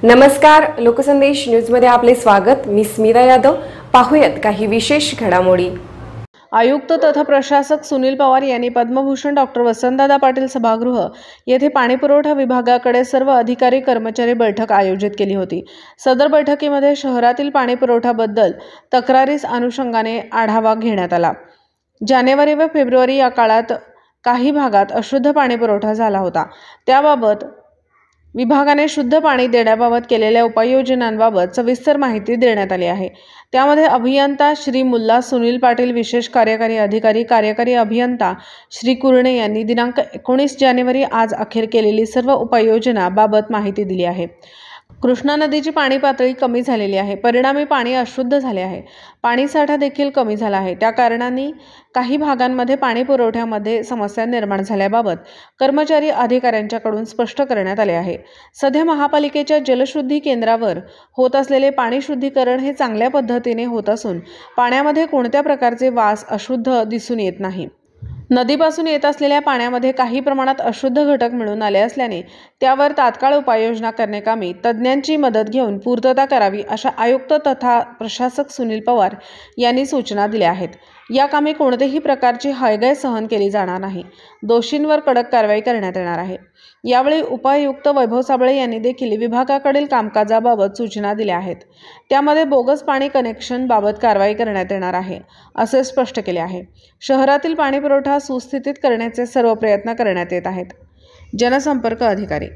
नमस्कार, लोकसंदेश न्यूजमध्ये आपले स्वागत। मी स्मिता यादव। पाहूयात काही विशेष घडामोडी। आयुक्त तथा प्रशासक सुनील पवार यांनी पद्मभूषण डॉक्टर वसंतदादा पाटील सभागृह येथे पाणीपुरवठा विभागाकडे सर्व अधिकारी कर्मचारी बैठक आयोजित केली होती। सदर बैठकीमध्ये शहरातील पाणीपुरवठ्याबद्दल तक्रारीस अनुषंगाने आढावा घेण्यात आला। जानेवारी व फेब्रुवारी या काळात काही भागात अशुद्ध पाणीपुरवठा झाला होता। त्याबाबत विभागाने शुद्ध पाणी देण्याबाबत केलेल्या उपाययोजनांबाबत सविस्तर माहिती देण्यात आली आहे। त्यामध्ये अभियंता श्री मुल्ला सुनील पाटील, विशेष कार्यकारी अधिकारी कार्यकारी अभियंता श्री कुरणे यांनी दिनांक 19 जानेवारी आज अखेर केलेली सर्व उपाययोजना बाबत माहिती दिली आहे। कृष्णा नदीची पाणी पातळी कमी झालेली आहे, परिणामी पाणी अशुद्ध झाले आहे। पाणी साठा देखील कमी झाला आहे। त्या कारणाने काही भागांमध्ये पाणी पुरवठ्यामध्ये समस्या निर्माण झाल्याबाबत कर्मचारी अधिकाऱ्यांच्याकडून स्पष्ट करण्यात आले आहे। सध्या महापालिकेच्या जलशुद्धी केंद्रावर होत असलेले पाणी शुद्धीकरण हे चांगल्या पद्धतीने होत असून पाण्यामध्ये कोणत्या प्रकारचे वास अशुद्ध दिसून येत नाही। नदीपासून येत असलेल्या पाण्यामध्ये काही प्रमाणात अशुद्ध घटक मिळून आले असल्याने त्यावर तात्काळ उपाययोजना करण्याकामी तज्ज्ञांची मदत घेऊन पूर्तता करावी, अशा आयुक्त तथा प्रशासक सुनील पवार यांनी सूचना दिल्या आहेत। या कामी कोणत्याही प्रकारची हयगय सहन केली जाणार नाही। दोषींवर कडक कारवाई करण्यात येणार आहे। यावेळी उपायुक्त वैभव साबळे यांनी देखील विभागाकडील कामकाजाबाबत सूचना दिल्या आहेत। त्यामध्ये बोगस पाणी कनेक्शन बाबत कारवाई करण्यात येणार आहे, असे स्पष्ट केले आहे। शहरातील पाणीपुरवठा सुस्थितीत करण्याचे सर्व प्रयत्न करण्यात येत आहेत। जनसंपर्क अधिकारी